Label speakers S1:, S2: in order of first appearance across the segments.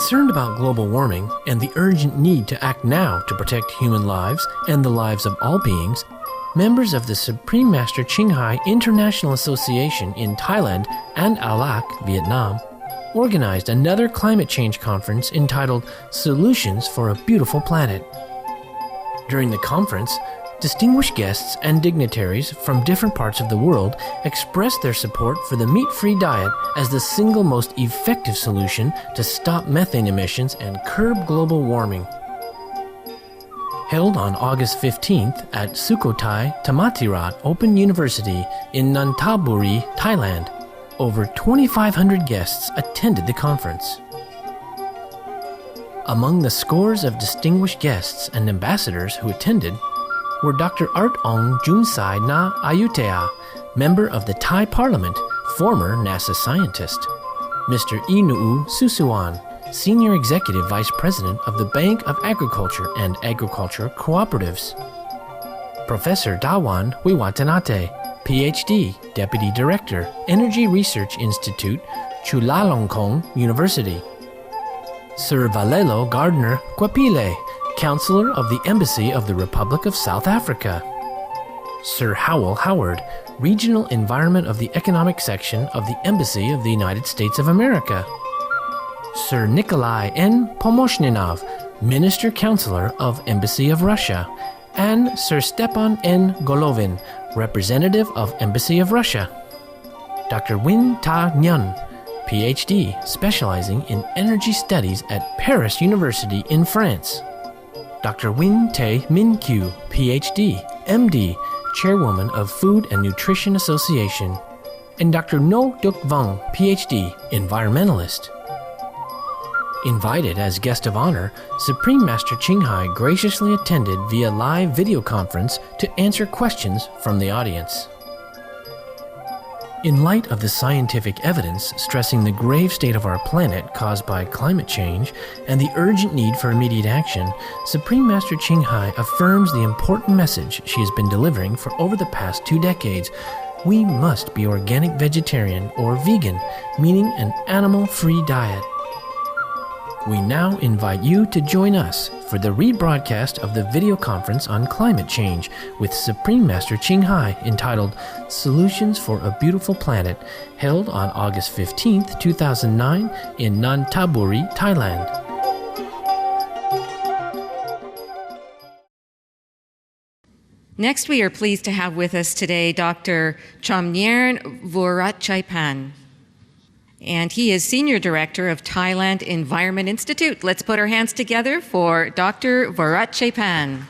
S1: Concerned about global warming and the urgent need to act now to protect human lives and the lives of all beings, members of the Supreme Master Ching Hai International Association in Thailand and Alac, Vietnam, organized another climate change conference entitled Solutions for a Beautiful Planet. During the conference, distinguished guests and dignitaries from different parts of the world expressed their support for the meat-free diet as the single most effective solution to stop methane emissions and curb global warming. Held on August 15th at Sukhothai Thammathirat Open University in Nonthaburi, Thailand, over 2,500 guests attended the conference. Among the scores of distinguished guests and ambassadors who attended were Dr. Art Ong Junsai Na Ayutthaya, member of the Thai Parliament, former NASA scientist, Mr. Inuu Susuwan, Senior Executive Vice President of the Bank of Agriculture and Agriculture Cooperatives, Professor Dawan Wiwatanate, PhD, Deputy Director, Energy Research Institute, Chulalongkorn University, Sir Valelo Gardner Kwapile, Counselor of the Embassy of the Republic of South Africa, Sir Howell Howard, Regional Environment of the Economic Section of the Embassy of the United States of America, Sir Nikolai N. Pomoshninov, Minister Counselor of Embassy of Russia, and Sir Stepan N. Golovin, Representative of Embassy of Russia. Dr. Win Ta Nguyen, PhD, specializing in energy studies at Paris University in France. Dr. Win Tae Min Kyu, PhD, MD, Chairwoman of Food and Nutrition Association, and Dr. No Duk Vong, PhD, Environmentalist. Invited as guest of honor, Supreme Master Ching Hai graciously attended via live video conference to answer questions from the audience. In light of the scientific evidence stressing the grave state of our planet caused by climate change and the urgent need for immediate action, Supreme Master Ching Hai affirms the important message she has been delivering for over the past 2 decades. We must be organic vegetarian or vegan, meaning an animal-free diet. We now invite you to join us for the rebroadcast of the video conference on climate change with Supreme Master Ching Hai entitled Solutions for a Beautiful Planet, held on August 15th, 2009 in Nonthaburi, Thailand.
S2: Next, we are pleased to have with us today Dr. Chomnyairn Vorachaipan, and he is Senior Director of Thailand Environment Institute. Let's put our hands together for Dr. Vorachaipan.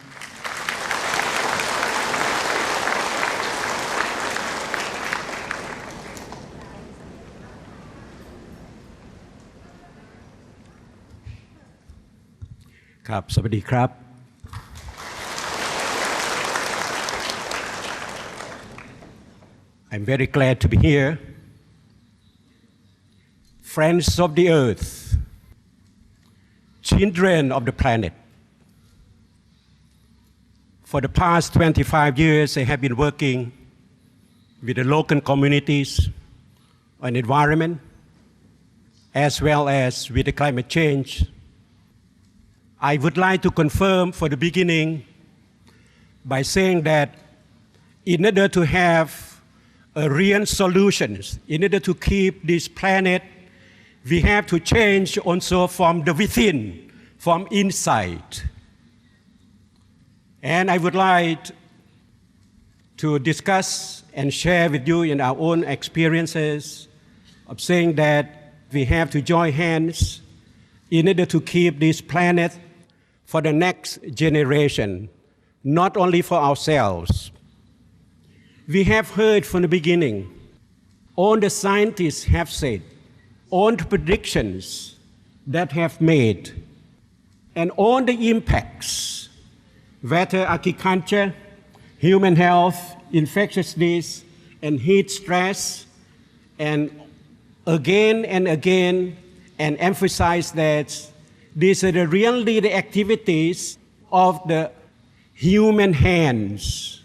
S3: Sawasdee krab. I'm very glad to be here. Friends of the earth, children of the planet. For the past 25 years, I have been working with the local communities on environment, as well as with the climate change. I would like to confirm for the beginning by saying that in order to have a real solutions, in order to keep this planet, we have to change also from the within, from inside. And I would like to discuss and share with you in our own experiences of saying that we have to join hands in order to keep this planet for the next generation, not only for ourselves. We have heard from the beginning, all the scientists have said, all the predictions that have made, and all the impacts, whether agriculture, human health, infectious disease, and heat stress, and again and again, and emphasize that these are really the activities of the human hands,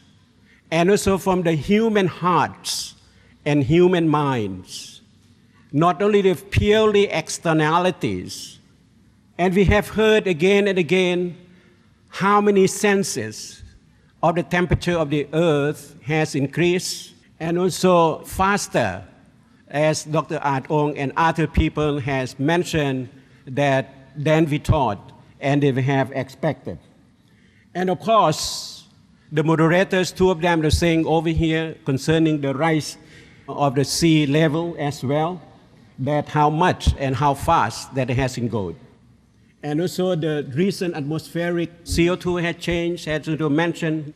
S3: and also from the human hearts and human minds. Not only the purely externalities, And we have heard again and again how many senses of the temperature of the earth has increased, and also faster, as Dr. Art Ong and other people has mentioned, that than we thought and they have expected. And of course, the moderators, two of them are saying over here concerning the rise of the sea level as well, that how much and how fast that it has gone. And also the recent atmospheric CO2 had changed, had to mention.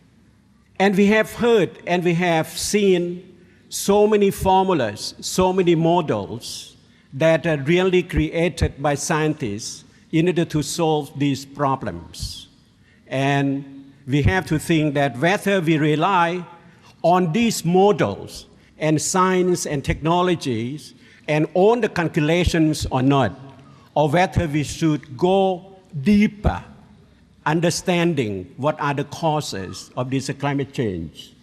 S3: And we have heard and we have seen so many formulas, so many models that are really created by scientists in order to solve these problems. And we have to think that whether we rely on these models and science and technologies and on the calculations or not, or whether we should go deeper, understanding what are the causes of this climate change.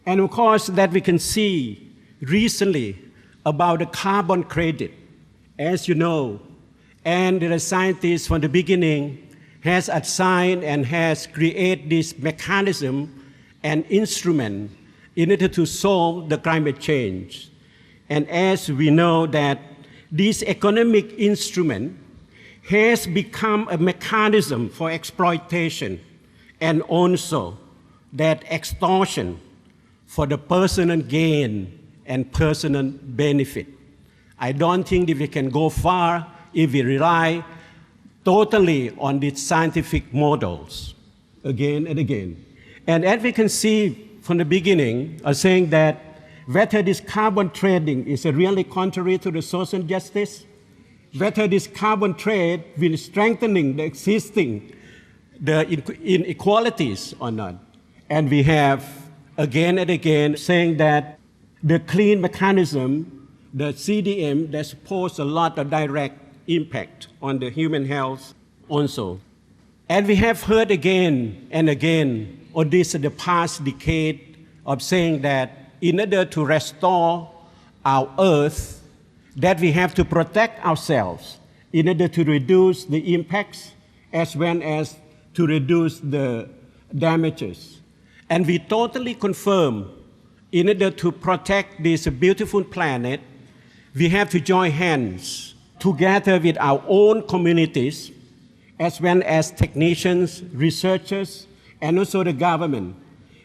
S3: And of course, that we can see recently about the carbon credit, as you know, and the scientists from the beginning has assigned and has created this mechanism and instrument in order to solve the climate change. And as we know that this economic instrument has become a mechanism for exploitation and also that extortion for the personal gain and personal benefit. I don't think that we can go far if we rely totally on these scientific models again and again. And as we can see from the beginning, saying that whether this carbon trading is really contrary to the social justice, whether this carbon trade will strengthening the existing inequalities or not. And we have again and again saying that the clean mechanism, the CDM, that pose a lot of direct impact on the human health also. And we have heard again and again on this the past decade of saying that in order to restore our earth, that we have to protect ourselves in order to reduce the impacts as well as to reduce the damages. And we totally confirm in order to protect this beautiful planet, we have to join hands together with our own communities as well as technicians, researchers, and also the government.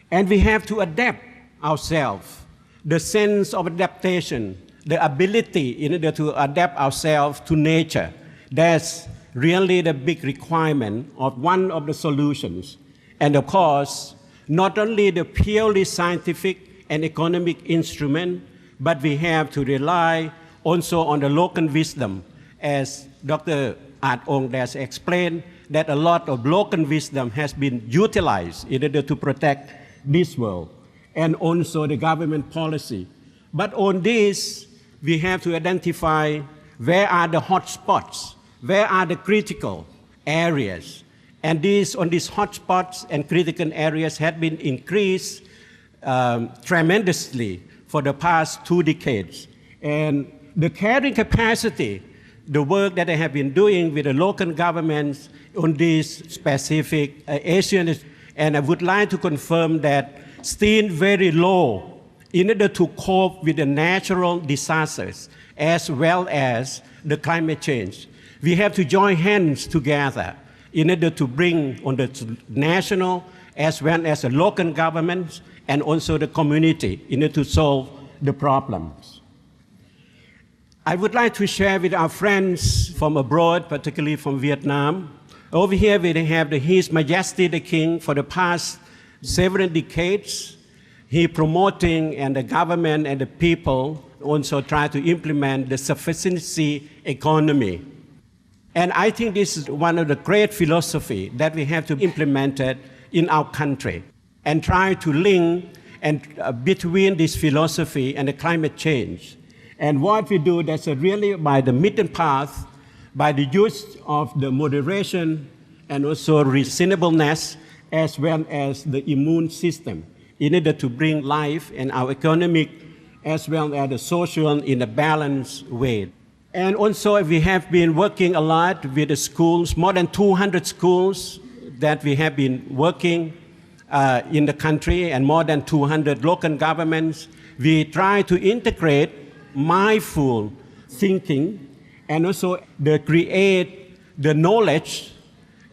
S3: And we have to adapt ourselves, the sense of adaptation, the ability in order to adapt ourselves to nature. That's really the big requirement of one of the solutions. And of course, not only the purely scientific and economic instrument, but we have to rely also on the local wisdom, as Dr. Art Ong has explained, that a lot of local wisdom has been utilized in order to protect this world, and also the government policy. But on this, we have to identify where are the hot spots, where are the critical areas. And on these hot spots and critical areas have been increased tremendously for the past 2 decades. And the carrying capacity, the work that I have been doing with the local governments on these specific areas, and I would like to confirm that still very low in order to cope with the natural disasters as well as the climate change. We have to join hands together in order to bring on the national as well as the local governments and also the community in order to solve the problems. I would like to share with our friends from abroad, particularly from Vietnam. Over here we have His Majesty the King for the past several decades. He promoting and the government and the people also try to implement the sufficiency economy. And I think this is one of the great philosophy that we have to implement it in our country and try to link and between this philosophy and the climate change. And what we do, that's really by the middle path, by the use of the moderation and also reasonableness as well as the immune system in order to bring life and our economic as well as the social in a balanced way. And also we have been working a lot with the schools, more than 200 schools that we have been working in the country and more than 200 local governments. We try to integrate mindful thinking and also create the knowledge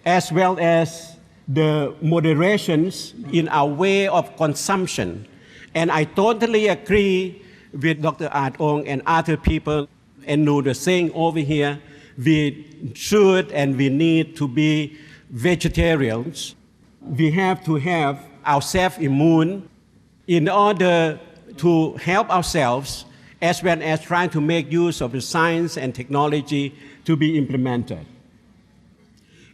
S3: as well as the moderations in our way of consumption. And I totally agree with Dr. Art Ong and other people and know the saying over here, we should and we need to be vegetarians. We have to have ourselves immune in order to help ourselves as well as trying to make use of the science and technology to be implemented.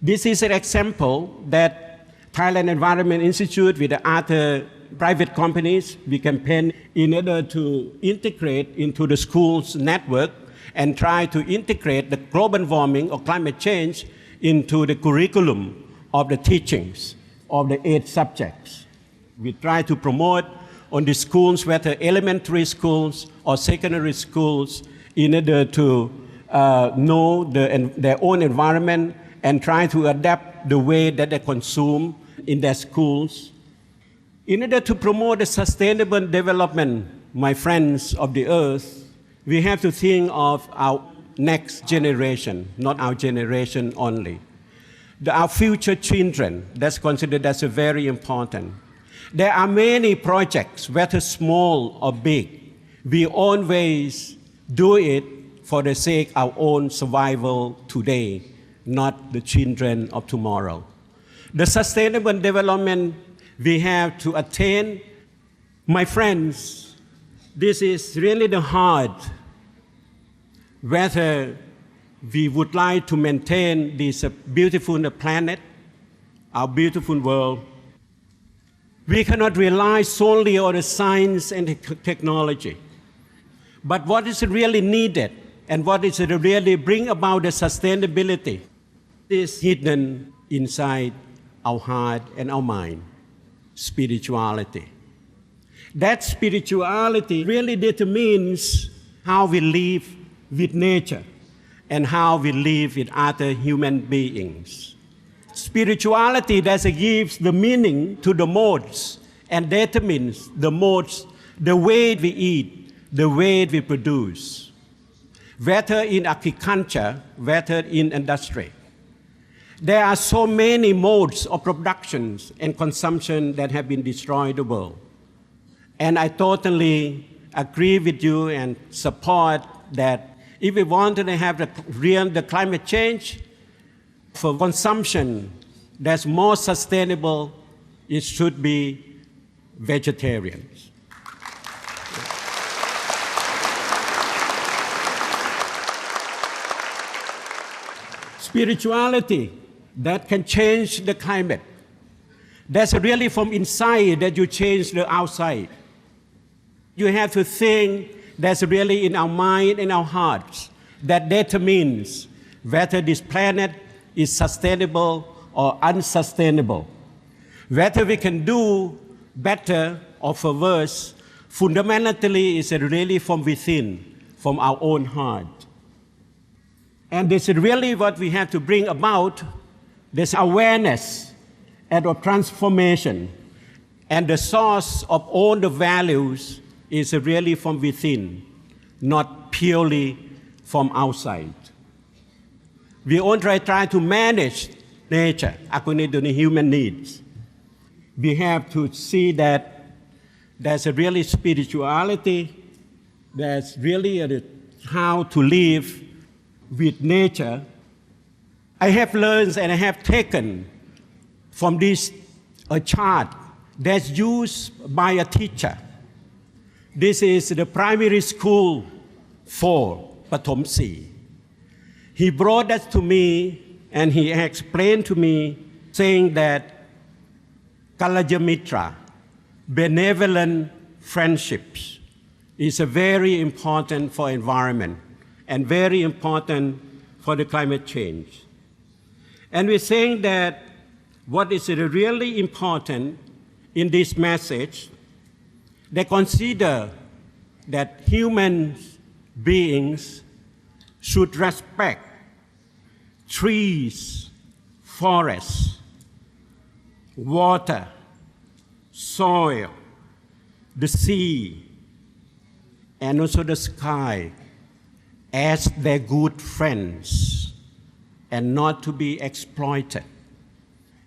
S3: This is an example that Thailand Environment Institute with the other private companies, we campaign in order to integrate into the schools network and try to integrate the global warming or climate change into the curriculum of the teachings of the 8 subjects. We try to promote on the schools, whether elementary schools or secondary schools, in order to know their own environment and try to adapt the way that they consume in their schools. In order to promote the sustainable development, my friends of the earth, we have to think of our next generation, not our generation only. Our future children, that's considered as very important. There are many projects, whether small or big. We always do it for the sake of our own survival today, not the children of tomorrow. The sustainable development we have to attain, my friends, this is really the hard, whether we would like to maintain this beautiful planet, our beautiful world. We cannot rely solely on the science and technology. But what is really needed and what is really bring about the sustainability is hidden inside our heart and our mind, spirituality. That spirituality really determines how we live with nature and how we live with other human beings. Spirituality that gives the meaning to the modes and determines the modes, the way we eat, the way we produce, whether in agriculture, whether in industry. There are so many modes of production and consumption that have been destroyed the world. And I totally agree with you and support that if we want to have the climate change, for consumption that's more sustainable, it should be vegetarians. Spirituality that can change the climate. That's really from inside that you change the outside. You have to think that's really in our mind and our hearts that determines whether this planet is sustainable or unsustainable. Whether we can do better or for worse, fundamentally is really from within, from our own heart. And this is really what we have to bring about, this awareness and of transformation. And the source of all the values is really from within, not purely from outside. We only try to manage nature according to the human needs. We have to see that there's a really spirituality, there's really how to live with nature. I have learned and I have taken from this a chart that's used by a teacher. This is the primary school for Pathom Si. He brought that to me and he explained to me saying that Kalaya Mitra, benevolent friendships, is very important for environment and very important for the climate change. And we're saying that what is really important in this message, they consider that human beings should respect trees, forests, water, soil, the sea, and also the sky as their good friends and not to be exploited.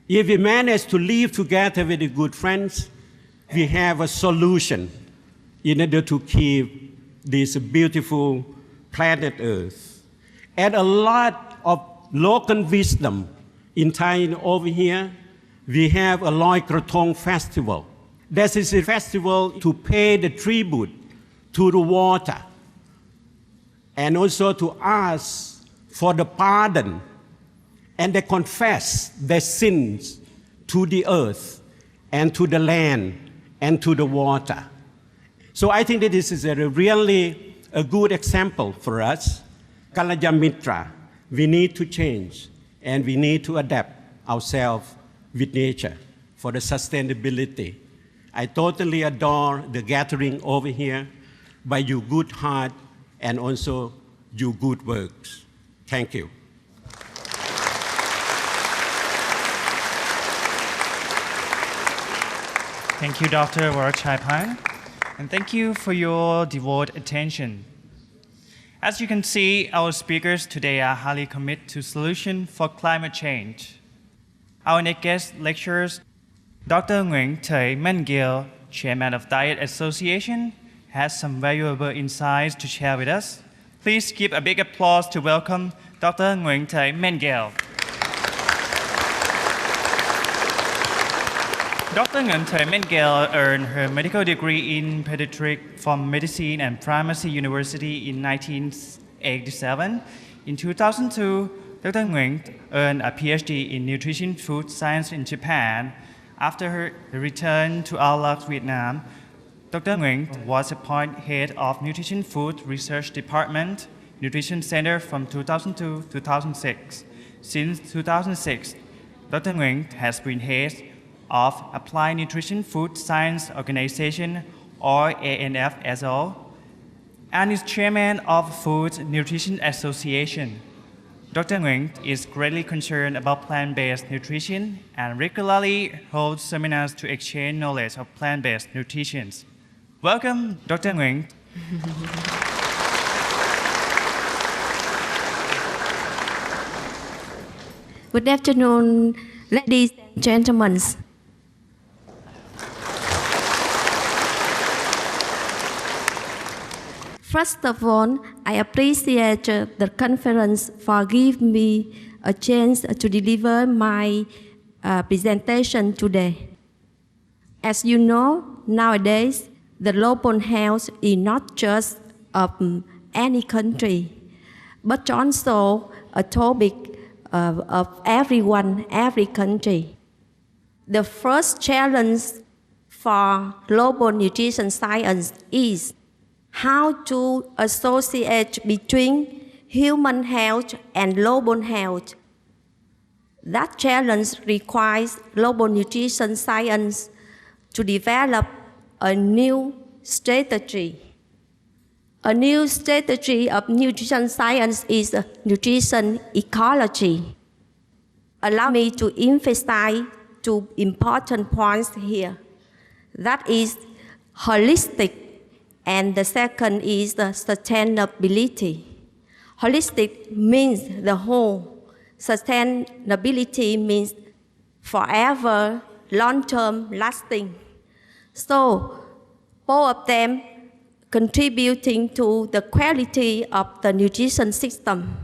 S3: If we manage to live together with the good friends, we have a solution in order to keep this beautiful planet Earth. And a lot of local wisdom in Thailand over here, we have a Loi Krathong festival. This is a festival to pay the tribute to the water and also to ask for the pardon, and they confess their sins to the earth and to the land and to the water. So I think that this is really a good example for us. Kalaya Mitra, we need to change and we need to adapt ourselves with nature for the sustainability. I totally adore the gathering over here by your good heart and also your good works. Thank you.
S4: Thank you, Dr. Vorachaipan, and thank you for your devoted attention. As you can see, our speakers today are highly committed to solutions for climate change. Our next guest lecturers, Dr. Nguyen Thầy Minh Gil, Chairman of Diet Association, has some valuable insights to share with us. Please give a big applause to welcome Dr. Nguyen Thầy Minh Gil. Dr. Nguyen Thầy Minh Gil earned her medical degree in pediatrics from Medicine and Pharmacy University in 1987. In 2002, Dr. Nguyen earned a PhD in Nutrition Food Science in Japan. After her return to Ao Lak, Vietnam, Dr. Nguyen was appointed head of Nutrition Food Research Department, Nutrition Center from 2002 to 2006. Since 2006, Dr. Nguyen has been head of Applied Nutrition Food Science Organization, or ANFSO, and is chairman of Food Nutrition Association. Dr. Nguyen is greatly concerned about plant-based nutrition and regularly holds seminars to exchange knowledge of plant-based nutrition. Welcome, Dr. Nguyen.
S5: Good afternoon, ladies and gentlemen. First of all, I appreciate the conference for giving me a chance to deliver my presentation today. As you know, nowadays, the global health is not just of any country, but also a topic of everyone, every country. The first challenge for global nutrition science is how to associate between human health and global health. That challenge requires global nutrition science to develop a new strategy. A new strategy of nutrition science is nutrition ecology. Allow me to emphasize two important points here. That is holistic, and the second is the sustainability. Holistic means the whole. Sustainability means forever, long-term, lasting. So, both of them contributing to the quality of the nutrition system.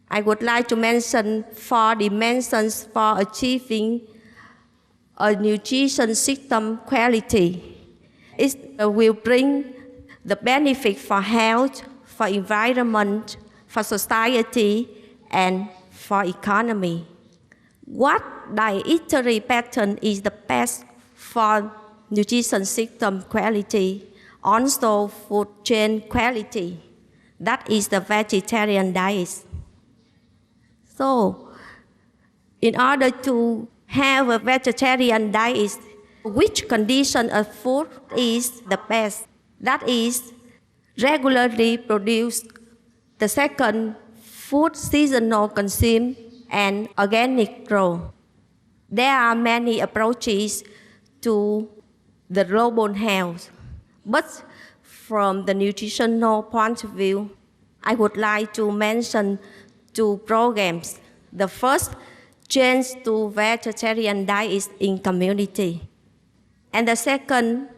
S5: I would like to mention 4 dimensions for achieving a nutrition system quality. It will bring the benefit for health, for environment, for society, and for economy. What dietary pattern is the best for nutrition system quality, also food chain quality? That is the vegetarian diet. So, in order to have a vegetarian diet, which condition of food is the best? That is regularly produced The second, food seasonal consume and organic grow. There are many approaches to the global health, but from the nutritional point of view, I would like to mention 2 programs. The first, change to vegetarian diets in community. And the second,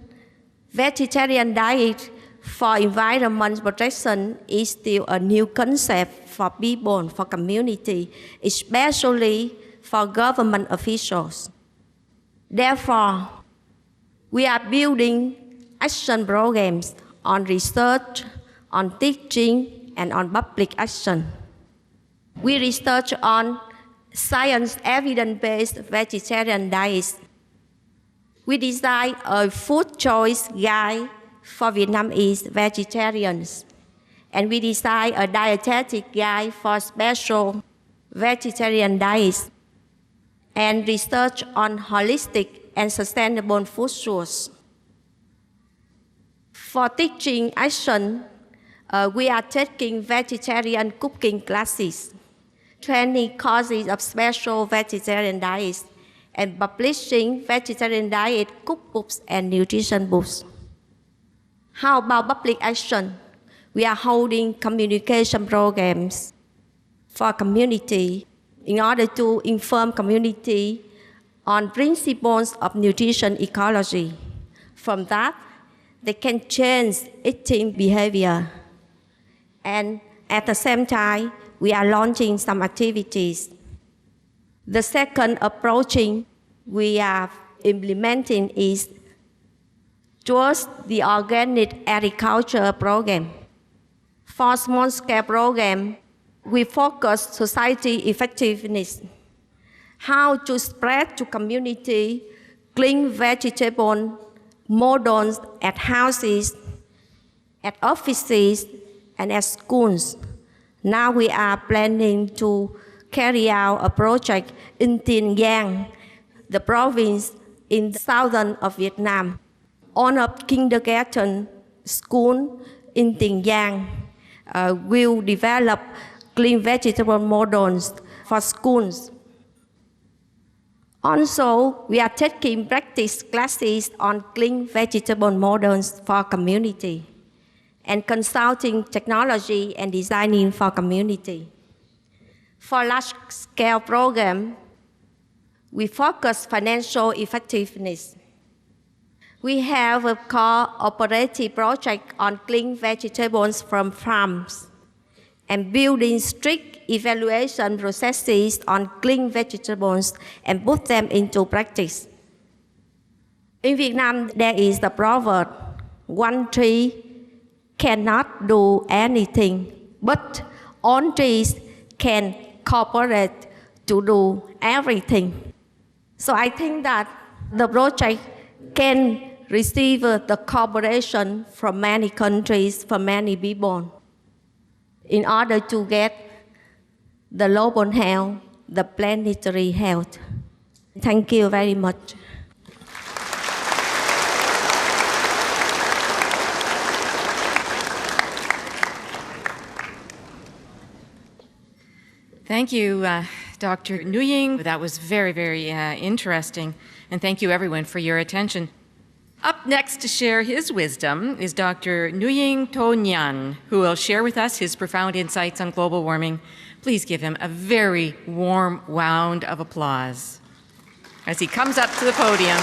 S5: vegetarian diet for environment protection is still a new concept for people, for community, especially for government officials. Therefore, we are building action programs on research, on teaching, and on public action. We research on science evidence-based vegetarian diets. We design a food choice guide for Vietnamese vegetarians. And we design a dietetic guide for special vegetarian diets. And research on holistic and sustainable food source. For teaching action, we are taking vegetarian cooking classes, training courses of special vegetarian diets, and publishing vegetarian diet cookbooks and nutrition books. How about public action? We are holding communication programs for community in order to inform community on principles of nutrition ecology. From that, they can change eating behavior. And at the same time, we are launching some activities. The second approach we are implementing is towards the organic agriculture program. For small-scale program, we focus society effectiveness, how to spread to community clean vegetable models at houses, at offices, and at schools. Now we are planning to carry out a project in Tiền Giang, the province in the southern of Vietnam, on a kindergarten school in Tiền Giang will develop clean vegetable models for schools. Also, we are taking practice classes on clean vegetable models for community and consulting technology and designing for community. For large-scale program, we focus financial effectiveness. We have a cooperative project on clean vegetables from farms and building strict evaluation processes on clean vegetables and put them into practice. In Vietnam, there is the proverb, one tree cannot do anything, but all trees can cooperate to do everything. So I think that the project can receive the cooperation from many countries, from many people, in order to get the global health, the planetary health. Thank you very much.
S2: Thank you, Dr. Nguyen. That was very, very interesting. And thank you, everyone, for your attention. Up next to share his wisdom is Dr. Nguyen To Nhan, who will share with us his profound insights on global warming. Please give him a very warm round of applause as he comes up to the podium.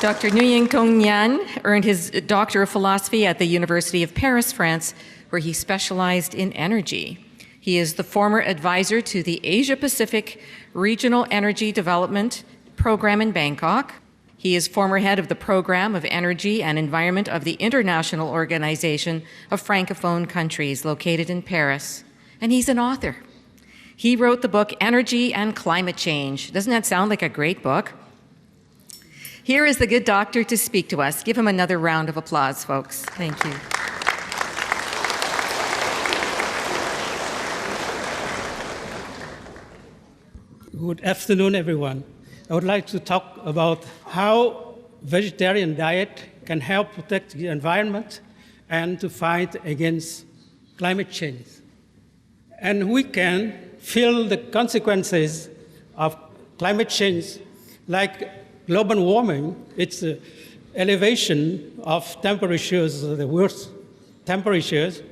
S2: Dr. Nguyen To Nhan earned his Doctor of Philosophy at the University of Paris, France, where he specialized in energy. He is the former advisor to the Asia-Pacific Regional Energy Development Program in Bangkok. He is former head of the Program of Energy and Environment of the International Organization of Francophone Countries, located in Paris. And he's an author. He wrote the book Energy and Climate Change. Doesn't that sound like a great book? Here is the good doctor to speak to us. Give him another round of applause, folks. Thank you.
S6: Good afternoon, everyone. I would like to talk about how vegetarian diet can help protect the environment and to fight against climate change. And we can feel the consequences of climate change, like global warming. It's the elevation of temperatures, the worst temperatures.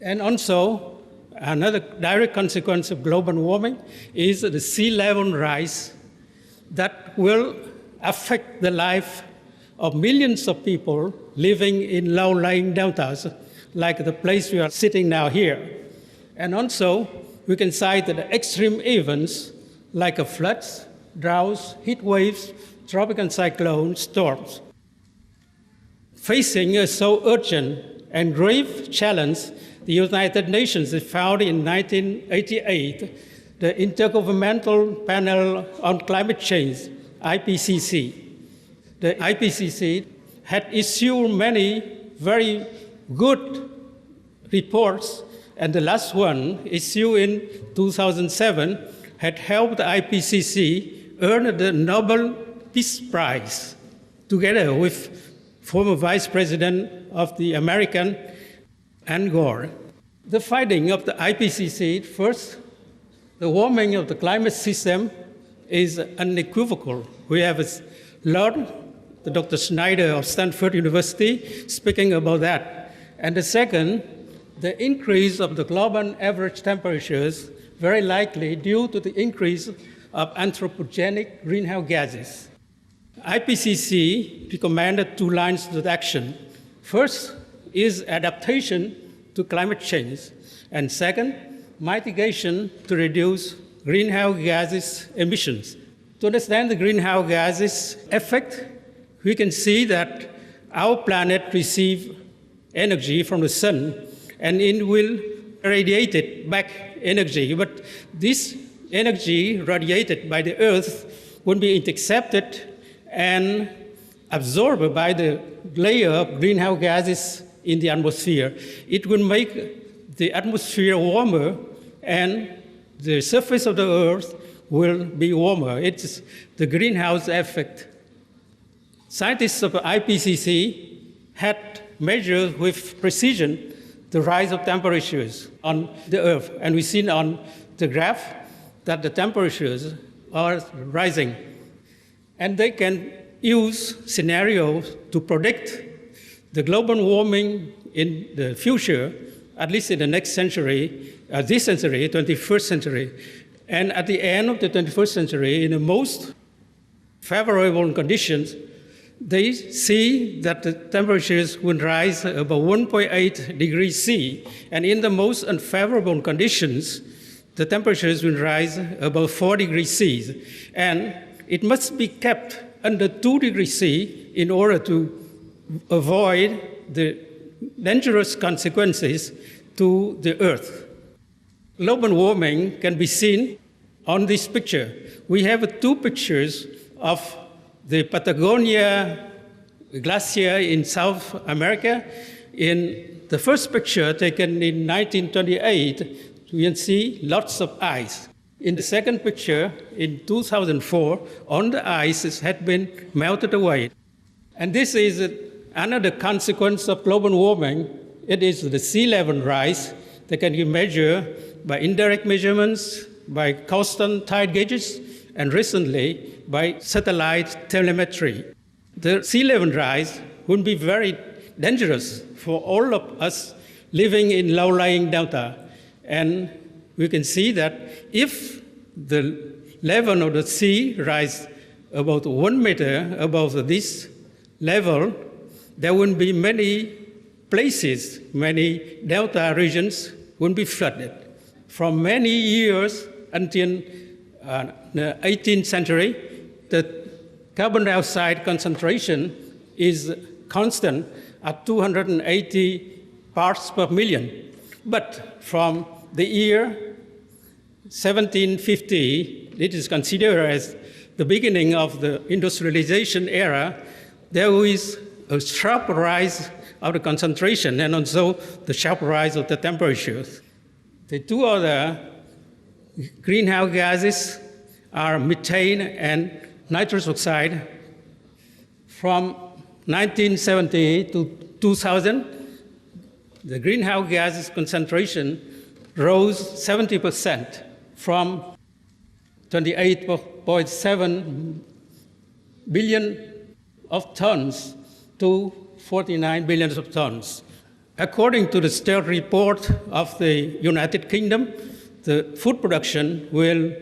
S6: And also, another direct consequence of global warming is the sea level rise that will affect the life of millions of people living in low-lying deltas, like the place we are sitting now here. And also, we can cite the extreme events like floods, droughts, heat waves, tropical cyclones, storms. Facing a so urgent and grave challenge, the United Nations founded in 1988 the Intergovernmental Panel on Climate Change, IPCC. The IPCC had issued many very good reports, and the last one, issued in 2007, had helped the IPCC earn the Nobel Peace Prize, together with former Vice President of the American, Al Gore. The finding of the IPCC, first, the warming of the climate system is unequivocal. We have learned Dr. Schneider of Stanford University speaking about that. And the second, the increase of the global average temperatures very likely due to the increase of anthropogenic greenhouse gases. IPCC recommended two lines of action. First is adaptation to climate change, and second, mitigation to reduce greenhouse gases emissions. To understand the greenhouse gases effect, we can see that our planet receives energy from the sun, and it will radiate back energy. But this energy radiated by the Earth will be intercepted and absorbed by the layer of greenhouse gases in the atmosphere. It will make the atmosphere warmer, and the surface of the Earth will be warmer. It's the greenhouse effect. Scientists of the IPCC had measured with precision the rise of temperatures on the Earth, and we've seen on the graph that the temperatures are rising. And they can use scenarios to predict the global warming in the future, at least in the next century, this century, 21st century. And at the end of the 21st century, in the most favorable conditions, they see that the temperatures will rise above 1.8 degrees C. And in the most unfavorable conditions, the temperatures will rise above 4 degrees C. And it must be kept under 2 degrees C in order to avoid the dangerous consequences to the Earth. Global warming can be seen on this picture. We have two pictures of the Patagonia glacier in South America. In the first picture taken in 1928, you can see lots of ice. In the second picture, in 2004, all the ice had been melted away. And this is another consequence of global warming. It is the sea level rise that can be measured by indirect measurements, by constant tide gauges, and recently by satellite telemetry. The sea level rise would be very dangerous for all of us living in low-lying delta. And we can see that if the level of the sea rises about 1 meter above this level, there will be many places, many delta regions will be flooded. For many years until the 18th century, the carbon dioxide concentration is constant at 280 parts per million. But from the year 1750, it is considered as the beginning of the industrialization era, there is a sharp rise of the concentration and also the sharp rise of the temperatures. The two other greenhouse gases are methane and nitrous oxide. From 1970 to 2000, the greenhouse gases concentration rose 70% from 28.7 billion of tons to 49 billion of tons. According to the state report of the United Kingdom, the food production will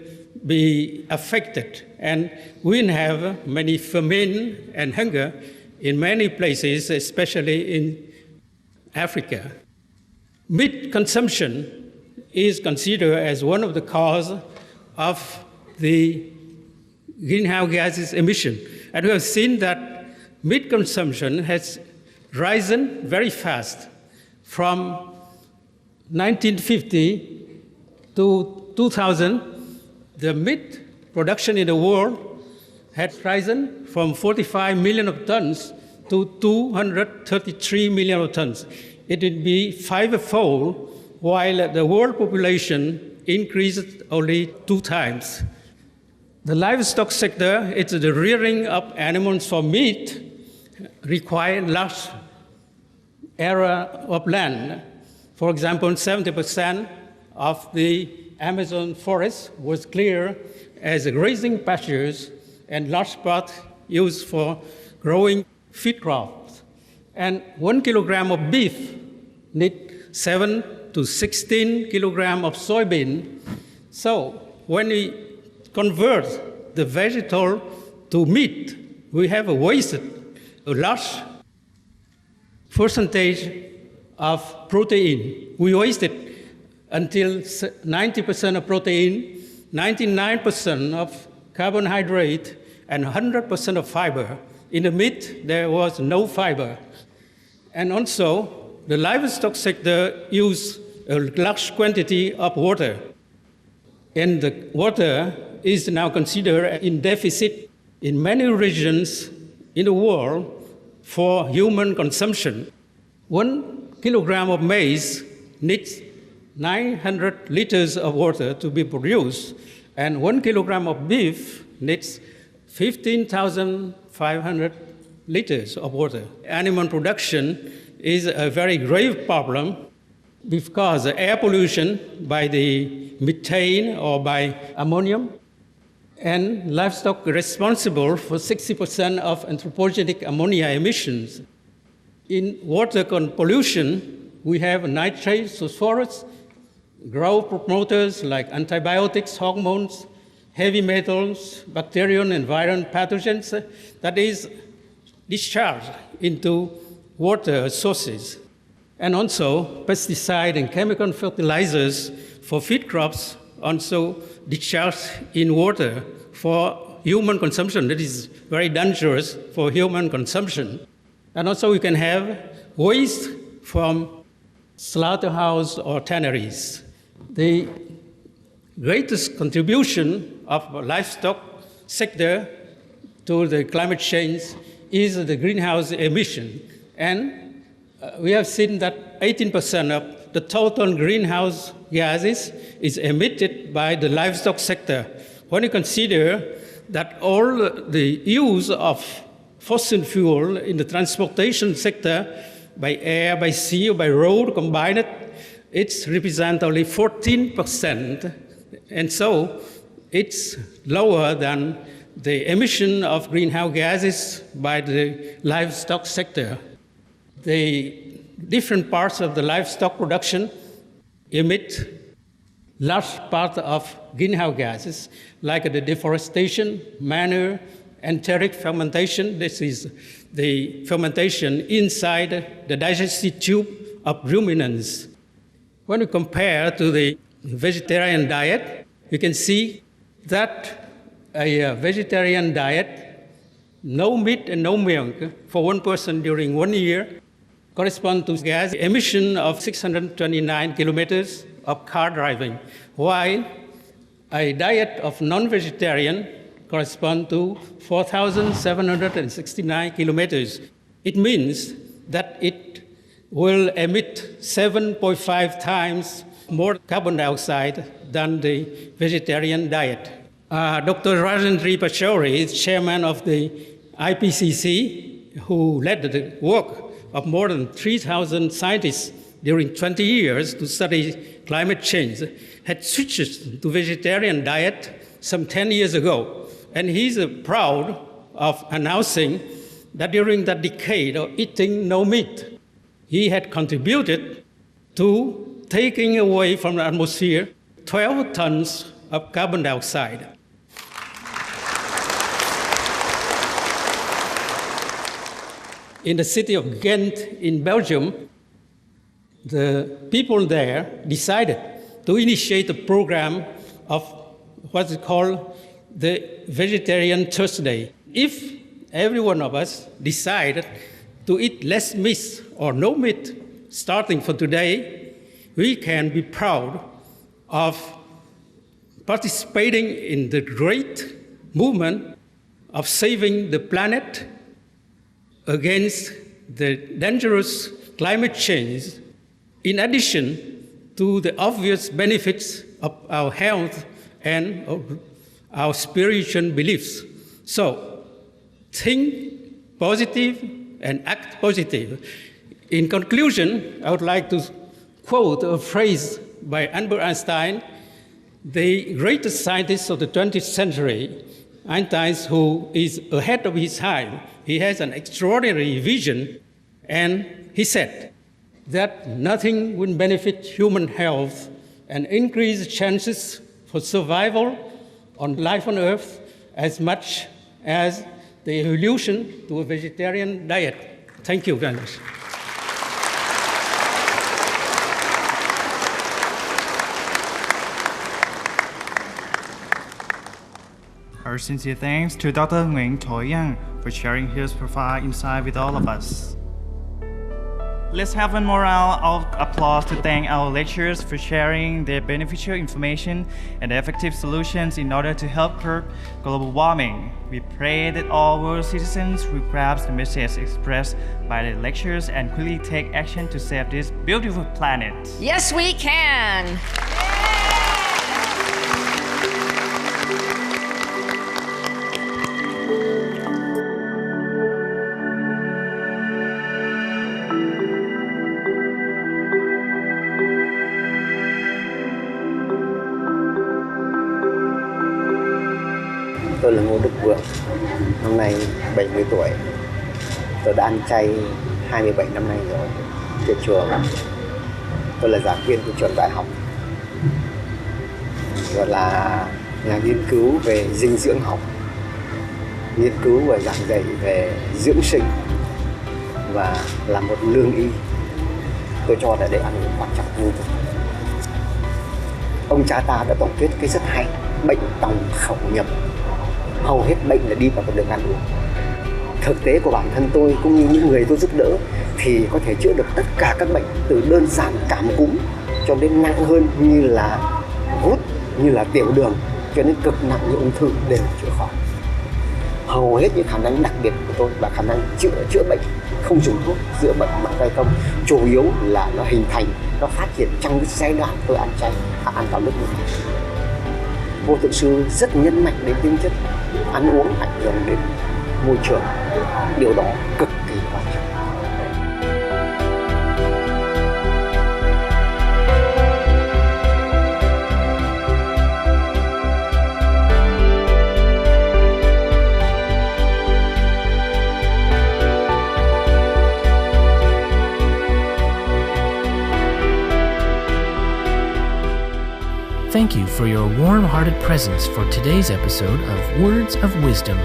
S6: be affected and we'll have many famine and hunger in many places, especially in Africa. Meat consumption is considered as one of the causes of the greenhouse gases emission. And we have seen that meat consumption has risen very fast from 1950 to 2000. The meat production in the world had risen from 45 million of tons to 233 million of tons. It would be fivefold, while the world population increased only 2 times. The livestock sector, it's the rearing of animals for meat, require large area of land. For example, 70% of the Amazon forest was cleared as grazing pastures and large part used for growing feed crops. And 1 kilogram of beef needs 7 to 16 kilograms of soybean. So when we convert the vegetable to meat, we have wasted a large percentage of protein. We wasted until 90% of protein, 99% of carbohydrate, and 100% of fiber. In the meat, there was no fiber. And also, the livestock sector used a large quantity of water. And the water is now considered in deficit in many regions in the world for human consumption. 1 kilogram of maize needs 900 liters of water to be produced, and 1 kilogram of beef needs 15,500 liters of water. Animal production is a very grave problem because the air pollution by the methane or by ammonium, and livestock responsible for 60% of anthropogenic ammonia emissions. In water pollution, we have nitrates, phosphorus, growth promoters like antibiotics, hormones, heavy metals, bacterial and viral pathogens that is discharged into water sources. And also pesticide and chemical fertilizers for feed crops also discharged in water for human consumption. That is very dangerous for human consumption. And also we can have waste from slaughterhouse or tanneries. The greatest contribution of the livestock sector to the climate change is the greenhouse emission. And we have seen that 18% of the total greenhouse gases is emitted by the livestock sector. When you consider that all the use of fossil fuel in the transportation sector by air, by sea, or by road combined, it represents only 14%. And so it's lower than the emission of greenhouse gases by the livestock sector. The different parts of the livestock production emit large part of greenhouse gases, like the deforestation, manure, enteric fermentation. This is the fermentation inside the digestive tube of ruminants. When we compare to the vegetarian diet, you can see that a vegetarian diet, no meat and no milk for one person during 1 year, correspond to gas emission of 629 kilometers of car driving, while a diet of non-vegetarian corresponds to 4,769 kilometers. It means that it will emit 7.5 times more carbon dioxide than the vegetarian diet. Dr. Rajendra Pachauri is chairman of the IPCC, who led the work of more than 3,000 scientists during 20 years to study climate change, had switched to vegetarian diet some 10 years ago. And he's proud of announcing that during that decade of eating no meat, he had contributed to taking away from the atmosphere 12 tons of carbon dioxide. In the city of Ghent in Belgium, the people there decided to initiate a program of what is called the Vegetarian Thursday. If every one of us decided to eat less meat or no meat starting from today, we can be proud of participating in the great movement of saving the planet against the dangerous climate change, in addition to the obvious benefits of our health and of our spiritual beliefs. So, think positive and act positive. In conclusion, I would like to quote a phrase by Albert Einstein, the greatest scientist of the 20th century. Einstein, who is ahead of his time, he has an extraordinary vision, and he said that nothing will benefit human health and increase chances for survival on life on Earth as much as the evolution to a vegetarian diet. Thank you very much.
S4: Our sincere thanks to Dr. Nguyễn Thoi Yang for sharing his profound insight with all of us. Let's have one more round of applause to thank our lecturers for sharing their beneficial information and effective solutions in order to help curb global warming. We pray that all world citizens will grasp the message expressed by the lecturers and quickly take action to save this beautiful planet.
S2: Yes, we can.
S7: Tôi là Ngô Đức Vượng, năm nay 70 tuổi. Tôi đã ăn chay 27 năm nay rồi. Trên trường, tôi là giảng viên của trường đại học, gọi là nhà nghiên cứu về dinh dưỡng học, nghiên cứu và giảng dạy về dưỡng sinh, và là một lương y. Tôi cho là để ăn uống quan trọng vô cùng. Ông cha ta đã tổng kết cái rất hay: bệnh tòng khẩu nhập. Hầu hết bệnh là đi vào con đường ăn uống. Thực tế của bản thân tôi cũng như những người tôi giúp đỡ thì có thể chữa được tất cả các bệnh, từ đơn giản cảm cúm cho đến nặng hơn như là gút, như là tiểu đường, cho đến cực nặng như ung thư đều chữa khỏi. Hầu hết những khả năng đặc biệt của tôi là khả năng chữa bệnh không dùng thuốc, chữa bệnh bằng tay không, chủ yếu là nó hình thành, nó phát triển trong cái giai đoạn tôi ăn chay, ăn vào nước như này. Vô Thượng Sư rất nhấn mạnh đến tính chất ăn uống ảnh hưởng đến môi trường, điều đó cực kỳ quan trọng.
S1: Thank you for your warm-hearted presence for today's episode of Words of Wisdom.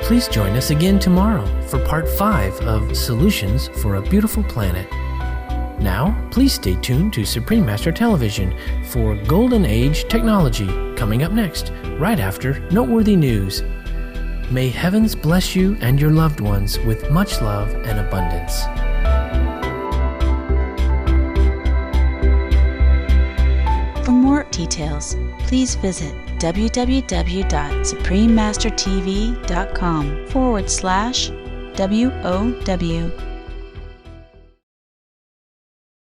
S1: Please join us again tomorrow for part 5 of Solutions for a Beautiful Planet. Now, please stay tuned to Supreme Master Television for Golden Age Technology coming up next, right after Noteworthy News. May heavens bless you and your loved ones with much love and abundance.
S8: For more details, please visit www.suprememastertv.com/WOW